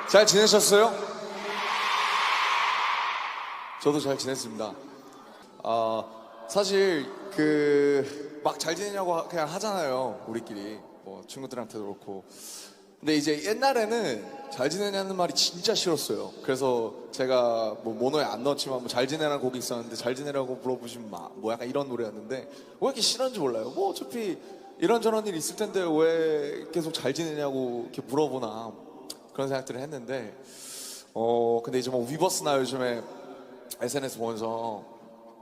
잘 지내셨어요? 저도 잘 지냈습니다. 사실 막 잘 지내냐고 그냥 하잖아요, 우리끼리. 뭐 친구들한테도 그렇고. 근데 이제 옛날에는 잘 지내냐는 말이 진짜 싫었어요. 그래서 제가 뭐 모노에 안 넣었지만 뭐 잘 지내라는 곡이 있었는데 잘 지내라고 물어보시면 뭐 약간 이런 노래였는데 왜 이렇게 싫은지 몰라요. 뭐 어차피 이런저런 일 있을 텐데 왜 계속 잘 지내냐고 이렇게 물어보나 그런 생각들을 했는데 근데 이제 뭐 위버스나 요즘에 SNS 보면서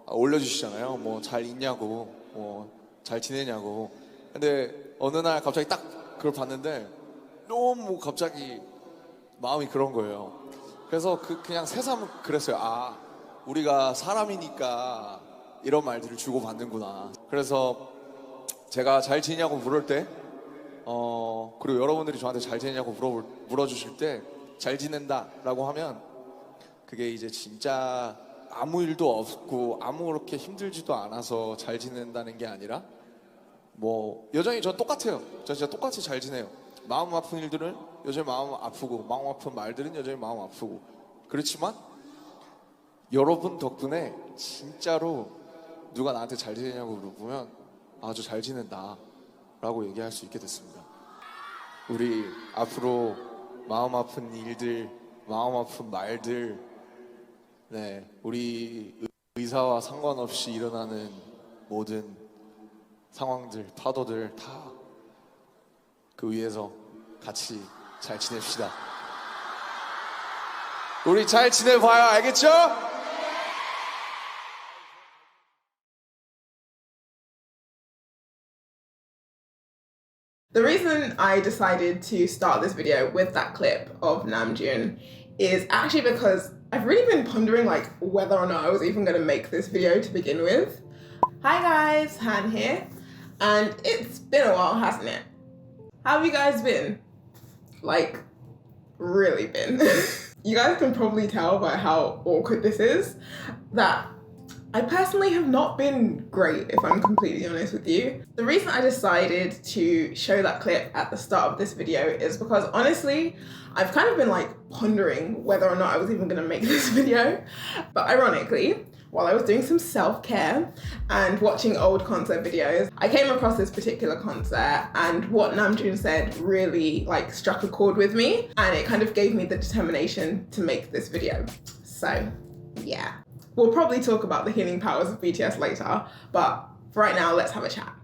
올려주시잖아요. 뭐 잘 있냐고, 뭐 잘 지내냐고. 근데 어느 날 갑자기 딱 그걸 봤는데 너무 갑자기 마음이 그런 거예요. 그래서 그냥 새삼 그랬어요. 아, 우리가 사람이니까 이런 말들을 주고받는구나. 그래서 제가 잘 지내냐고 물을 때, 그리고 여러분들이 저한테 잘 지내냐고 물어주실 때 잘 지낸다라고 하면 그게 이제 진짜 아무 일도 없고 아무렇게 힘들지도 않아서 잘 지낸다는 게 아니라 뭐 여전히 전 똑같아요. 저 진짜 똑같이 잘 지내요. 마음 아픈 일들은 여전히 마음 아프고 마음 아픈 말들은 여전히 마음 아프고 그렇지만 여러분 덕분에 진짜로 누가 나한테 잘 지내냐고 물어보면 아주 잘 지낸다 라고 얘기할 수 있게 됐습니다. 우리 앞으로 마음 아픈 일들, 마음 아픈 말들, 네, 우리 의사와 상관없이 일어나는 모든 상황들, 파도들 다 그 위에서 같이 잘 지냅시다. 우리 잘 지내봐요, 알겠죠? The reason I decided to start this video with that clip of Namjoon is actually because I've really been pondering like whether or not I was even going to make this video to begin with. Hi guys, Han here, and it's been a while, hasn't it? How have you guys been? Like, really been. You guys can probably tell by how awkward this is that I personally have not been great, if I'm completely honest with you. The reason I decided to show that clip at the start of this video is because honestly, I've kind of been like pondering whether or not I was even gonna make this video. But ironically, while I was doing some self-care and watching old concert videos, I came across this particular concert and what Namjoon said really like struck a chord with me and it kind of gave me the determination to make this video. So yeah. We'll probably talk about the healing powers of BTS later, but for right now, let's have a chat.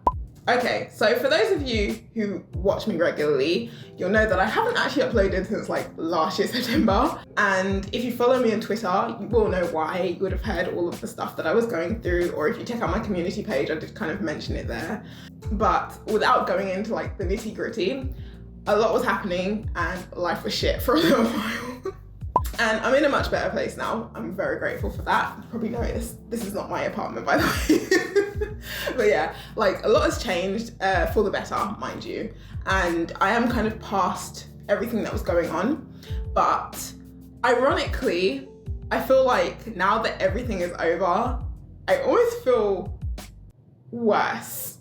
Okay, so for those of you who watch me regularly, you'll know that I haven't actually uploaded since like last year, September. And if you follow me on Twitter, you will know why. You would have heard all of the stuff that I was going through, or if you check out my community page, I did kind of mention it there. But without going into like the nitty gritty, a lot was happening and life was shit for a little while. And I'm in a much better place now. I'm very grateful for that. You probably know this is not my apartment, by the way. But yeah, like a lot has changed for the better, mind you. And I am kind of past everything that was going on. But ironically, I feel like now that everything is over, I almost feel worse.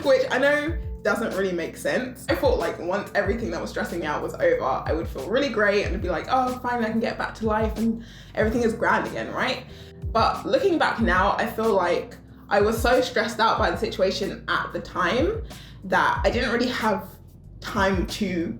Which I know doesn't really make sense. I thought like once everything that was stressing me out was over, I would feel really great and be like, oh, finally I can get back to life and everything is grand again, right? But looking back now, I feel like I was so stressed out by the situation at the time that I didn't really have time to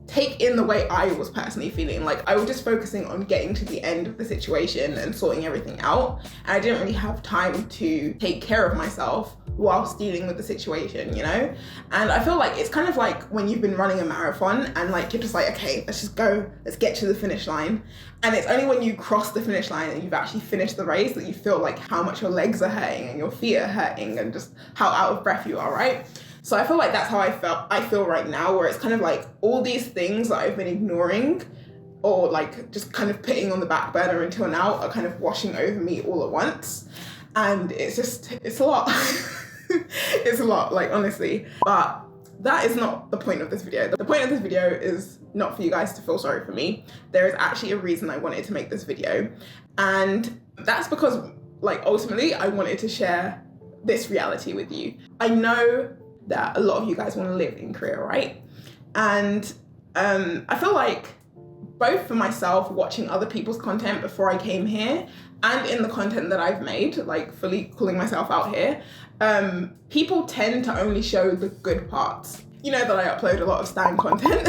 take in the way I was personally feeling. Like I was just focusing on getting to the end of the situation and sorting everything out. And I didn't really have time to take care of myself whilst dealing with the situation, you know? And I feel like it's kind of like when you've been running a marathon and like you're just like, okay, let's just go, let's get to the finish line. And it's only when you cross the finish line and you've actually finished the race that you feel like how much your legs are hurting and your feet are hurting and just how out of breath you are, right? So I feel like that's how I feel right now, where it's kind of like all these things that I've been ignoring or like just kind of putting on the back burner until now are kind of washing over me all at once. And it's a lot. It's a lot, like honestly. But that is not the point of this video. The point of this video is not for you guys to feel sorry for me. There is actually a reason I wanted to make this video. And that's because like ultimately I wanted to share this reality with you. I know that a lot of you guys want to live in Korea, right? And I feel like both for myself watching other people's content before I came here and in the content that I've made, like fully calling myself out here, people tend to only show the good parts. You know that I upload a lot of stan content.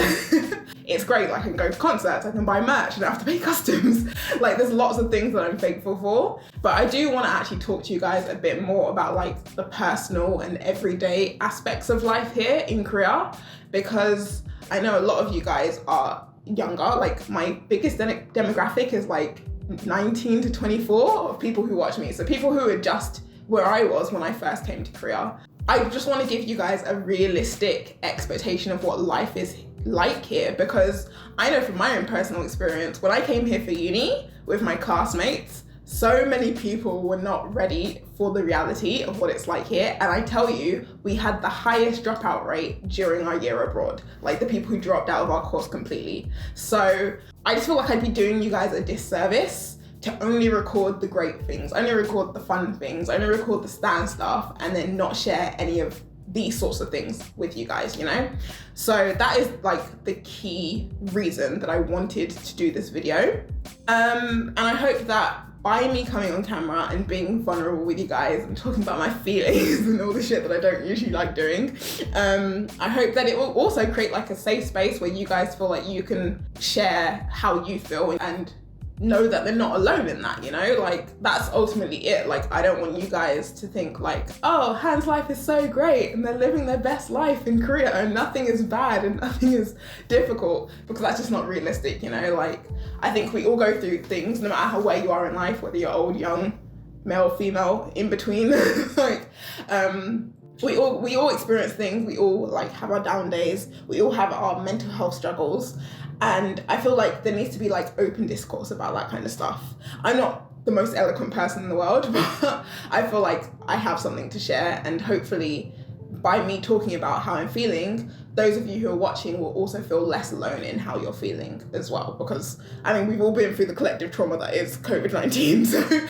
It's great, like I can go to concerts, I can buy merch, I don't have to pay customs. Like there's lots of things that I'm thankful for. But I do want to actually talk to you guys a bit more about like the personal and everyday aspects of life here in Korea, because I know a lot of you guys are younger. Like my biggest demographic is like 19 to 24 of people who watch me. So people who are just where I was when I first came to Korea. I just want to give you guys a realistic expectation of what life is like here, because I know from my own personal experience, when I came here for uni with my classmates, so many people were not ready for the reality of what it's like here. And I tell you, we had the highest dropout rate during our year abroad, like the people who dropped out of our course completely. So I just feel like I'd be doing you guys a disservice to only record the great things, only record the fun things, only record the stan stuff, and then not share any of these sorts of things with you guys, you know? So that is like the key reason that I wanted to do this video. And I hope that by me coming on camera and being vulnerable with you guys and talking about my feelings and all the shit that I don't usually like doing, I hope that it will also create like a safe space where you guys feel like you can share how you feel and know that they're not alone in that, you know? Like that's ultimately it. Like I don't want you guys to think like, oh, Han's life is so great and they're living their best life in Korea and nothing is bad and nothing is difficult, because that's just not realistic, you know? Like I think we all go through things no matter where you are in life, whether you're old, young, male, female, in between. Like we all experience things. We all like have our down days. We all have our mental health struggles. And I feel like there needs to be like open discourse about that kind of stuff. I'm not the most eloquent person in the world, but I feel like I have something to share, and hopefully by me talking about how I'm feeling, those of you who are watching will also feel less alone in how you're feeling as well, because I mean, we've all been through the collective trauma that is COVID-19, so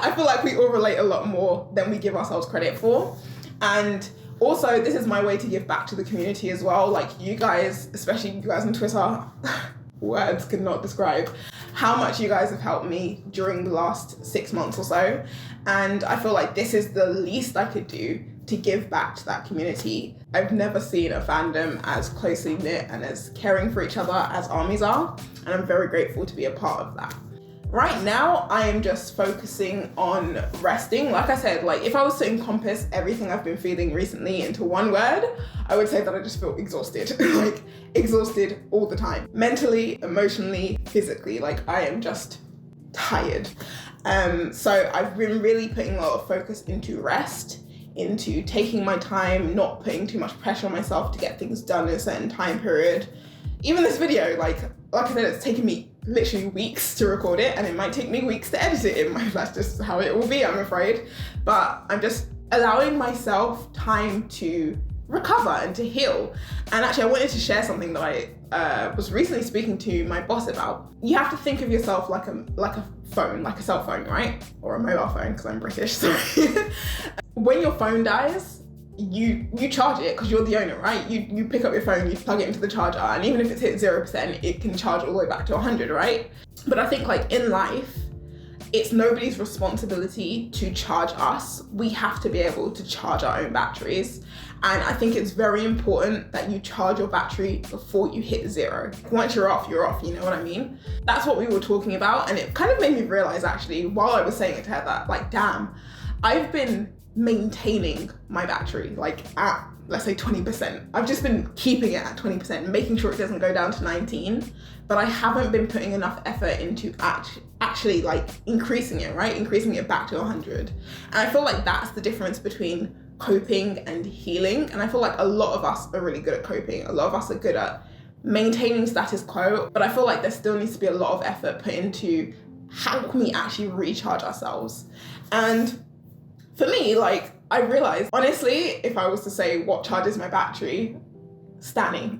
I feel like we all relate a lot more than we give ourselves credit for. And also, this is my way to give back to the community as well. Like you guys, especially you guys on Twitter, words cannot describe how much you guys have helped me during the last 6 months or so. And I feel like this is the least I could do to give back to that community. I've never seen a fandom as closely knit and as caring for each other as ARMYs are. And I'm very grateful to be a part of that. Right now, I am just focusing on resting. Like I said, like if I was to encompass everything I've been feeling recently into one word, I would say that I just feel exhausted, like exhausted all the time. Mentally, emotionally, physically, like I am just tired. So I've been really putting a lot of focus into rest, into taking my time, not putting too much pressure on myself to get things done in a certain time period. Even this video, like I said, it's taken me literally weeks to record it, and it might take me weeks to edit it. That's just how it will be, I'm afraid. But I'm just allowing myself time to recover and to heal. And actually, I wanted to share something that I was recently speaking to my boss about. You have to think of yourself like a phone, like a cell phone, right? Or a mobile phone, because I'm British, sorry. When your phone dies, you charge it because you're the owner, right? You pick up your phone, you plug it into the charger, and even if it's hit 0%, it can charge all the way back to 100, right? But I think like in life, it's nobody's responsibility to charge us. We have to be able to charge our own batteries. And I think it's very important that you charge your battery before you hit 0. Once you're off, you know what I mean? That's what we were talking about. And it kind of made me realize actually, while I was saying it to her, that like, damn, I've been maintaining my battery like at, let's say 20%. I've just been keeping it at 20%, making sure it doesn't go down to 19, but I haven't been putting enough effort into actually like increasing it, right? Increasing it back to 100. And I feel like that's the difference between coping and healing. And I feel like a lot of us are really good at coping. A lot of us are good at maintaining status quo, but I feel like there still needs to be a lot of effort put into how can we actually recharge ourselves. And for me, like, I realized, honestly, if I was to say what charges my battery, Stanny.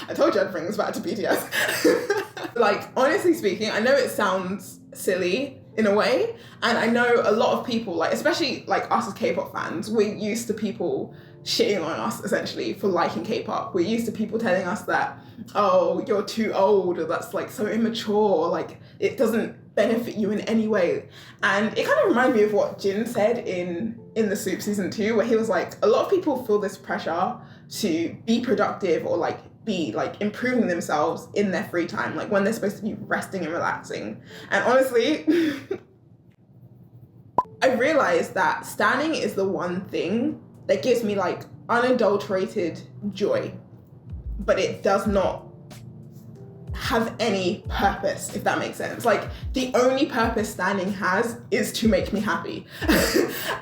I told you I'd bring this back to BTS. Like, honestly speaking, I know it sounds silly, in a way. And I know a lot of people, like especially like us as K-pop fans, we're used to people shitting on us essentially for liking K-pop. We're used to people telling us that, oh, you're too old, or that's like so immature, or like it doesn't benefit you in any way. And it kind of reminded me of what Jin said in the Soup season 2, where he was like, a lot of people feel this pressure to be productive or like be like improving themselves in their free time, like when they're supposed to be resting and relaxing. And honestly, I realized that standing is the one thing that gives me like unadulterated joy, but it does not have any purpose, if that makes sense. Like the only purpose standing has is to make me happy.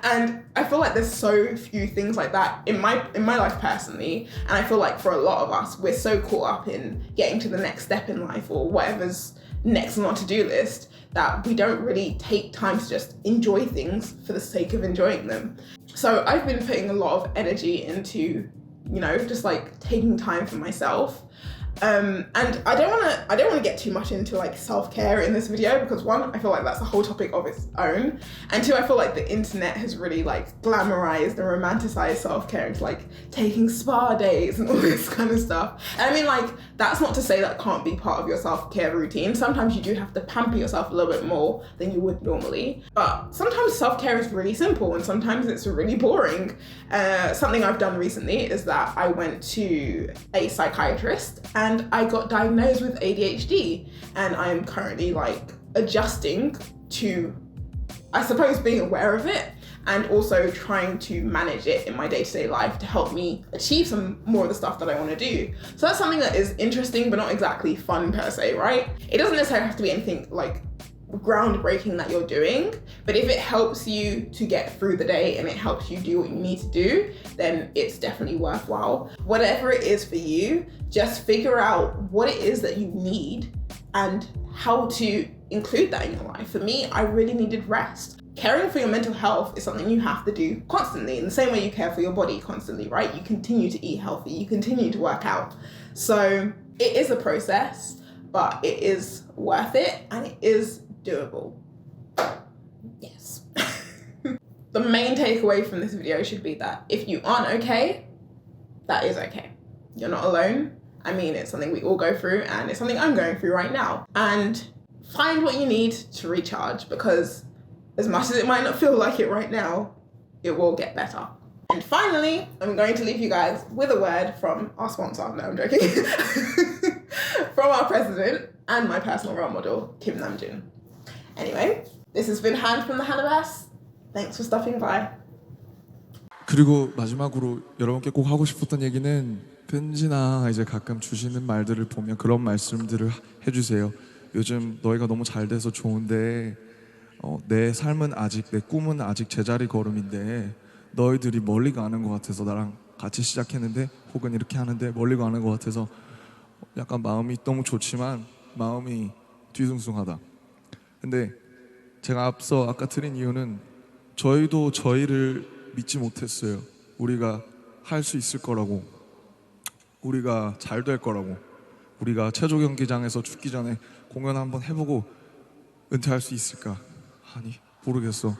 And I feel like there's so few things like that in my life personally, and I feel like for a lot of us, we're so caught up in getting to the next step in life or whatever's next on our to-do list that we don't really take time to just enjoy things for the sake of enjoying them. So I've been putting a lot of energy into, you know, just like taking time for myself. And I don't want to get too much into like self-care in this video, because one, I feel like that's a whole topic of its own, and two, I feel like the internet has really like glamorized and romanticized self-care into like taking spa days and all this kind of stuff. And I mean, like, that's not to say that can't be part of your self-care routine. Sometimes you do have to pamper yourself a little bit more than you would normally, but sometimes self-care is really simple and sometimes it's really boring. Something I've done recently is that I went to a psychiatrist and I got diagnosed with ADHD, and I'm currently like adjusting to, I suppose, being aware of it and also trying to manage it in my day-to-day life to help me achieve some more of the stuff that I want to do. So that's something that is interesting but not exactly fun per se, right? It doesn't necessarily have to be anything like groundbreaking that you're doing, but if it helps you to get through the day and it helps you do what you need to do, then it's definitely worthwhile. Whatever it is for you, just figure out what it is that you need and how to include that in your life. For me, I really needed rest. Caring for your mental health is something you have to do constantly, in the same way you care for your body constantly, right? You continue to eat healthy, you continue to work out. So it is a process, but it is worth it and it is doable. Yes. The main takeaway from this video should be that if you aren't okay, that is okay. You're not alone. I mean, it's something we all go through, and it's something I'm going through right now. And find what you need to recharge, because as much as it might not feel like it right now, it will get better. And finally, I'm going to leave you guys with a word from our sponsor. No, I'm joking. From our president and my personal role model, Kim Namjoon. Anyway, this has been Han from the Haniverse. Thanks for stopping by. 그리고 마지막으로 여러분께 꼭 하고 싶었던 얘기는, 편지나 이제 가끔 주시는 말들을 보면 그런 말씀들을 해주세요. 요즘 너희가 너무 잘 돼서 좋은데 내 삶은 아직, 내 꿈은 아직 제자리 걸음인데 너희들이 멀리 가는 것 같아서, 나랑 같이 시작했는데 혹은 이렇게 하는데 멀리 가는 것 같아서 약간 마음이 너무 좋지만 마음이 뒤숭숭하다. 근데 제가 앞서 아까 드린 이유는 저희도 저희를 믿지 못했어요. 우리가 할 수 있을 거라고, 우리가 잘 될 거라고, 우리가 체조 경기장에서 죽기 전에 공연 한번 해보고 은퇴할 수 있을까? 아니, 모르겠어.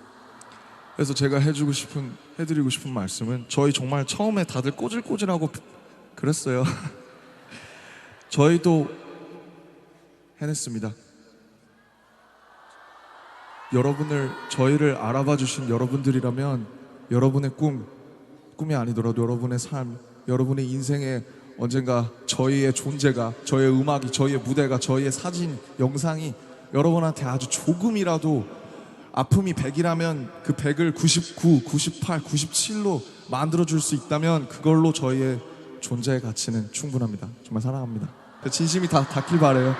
그래서 제가 해드리고 싶은 말씀은, 저희 정말 처음에 다들 꼬질꼬질하고 그랬어요. 저희도 해냈습니다. 저희를 알아봐 주신 여러분들이라면 여러분의 꿈이 아니더라도 여러분의 삶, 여러분의 인생에 언젠가 저희의 존재가, 저희의 음악이, 저희의 무대가, 저희의 사진, 영상이 여러분한테 아주 조금이라도, 아픔이 100이라면 그 100을 99, 98, 97로 만들어줄 수 있다면 그걸로 저희의 존재의 가치는 충분합니다. 정말 사랑합니다. 진심이 닿길 바래요.